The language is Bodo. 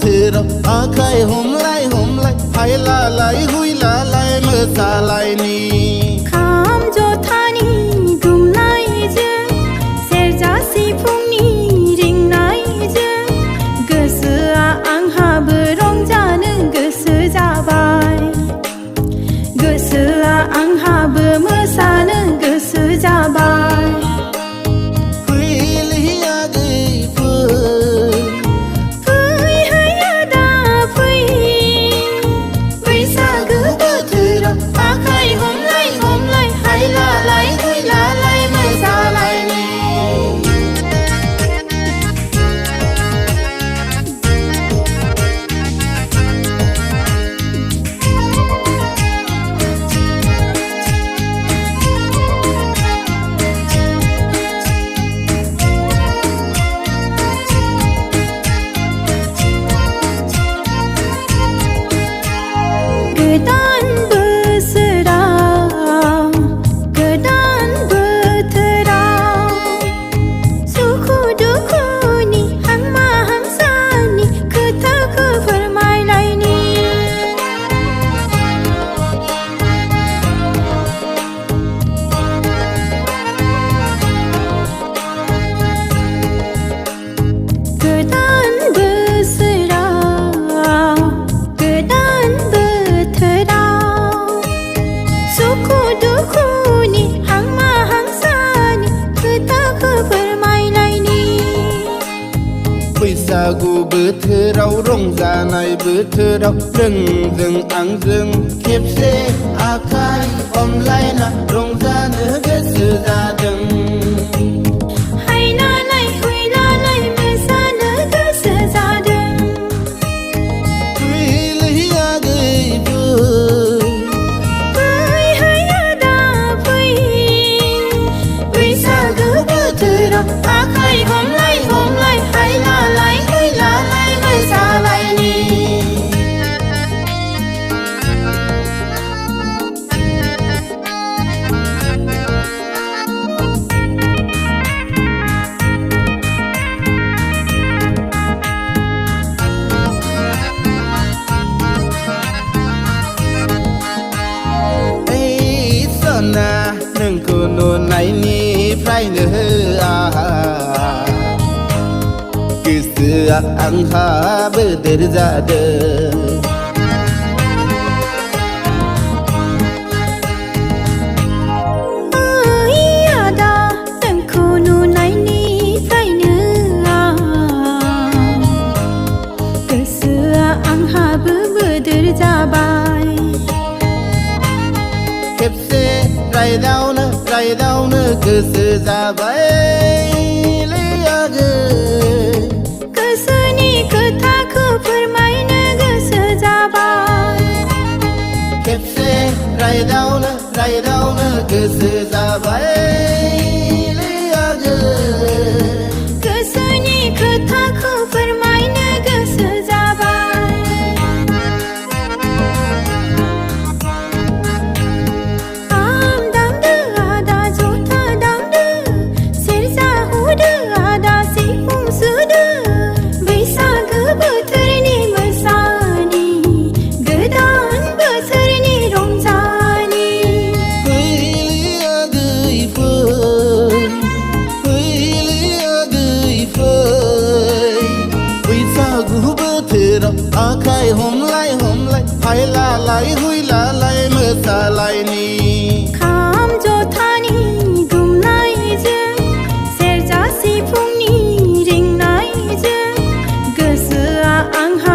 बोथोराव आखाइ हमलाय हमलाय हायलालाय हुइलालाय मोसालायनि खाम जथानि गोमनायजों सेरजा सिफुंनि रिंनायजों गोसोआ आंहाबो रंजानो गोसो जाबाय गोसोआ आंहाबो मोसानो गोसो जाबाय बैसागु बोथोराव रंजानाय बोथोराव नोंजों आंजों खेबसे आखाइ हमलायना रंजानो गोसो जादों हायलालाय हुइलालाय मोसानो गोसो जादों फैलै आगैबो फै है आदा फै बैसागु बोथोराव आखाइ हमलाय हमलाय हायलालाय हुइलालाय मोसालायनि सना नोंखौ नुनायनिफ्रायनो आहा गोसोआ आंहा बोदोर जादों आदा नोंखौ नुनायनिफ्रायनो गोसोआ आंहाबो बोदोर जाबाय खेबसे रायदावनो गोसो जाबाय गोसोनि खोथाखौ फोरमायनो गोसो जाबाय खेबसे रायदावनो गोसो जाबाय गोसोनि खोथाखौ फोरमायनो गोसो जाबाय खाम दामदो आदा जथा दामदो सेरजा हुदो आदा सिफुं सुदो बैसागो बोथोरनि मोसानि गोदान बोसोरनि रंजानि बैसागु बोथोराव आखाइ हमलाय हमलाय हायलालाय हुइलालाय मोसालायनि खाम जथानि गोमनायजों सेरजा सिफुंनि रिंनायजों गोसोआ आंहा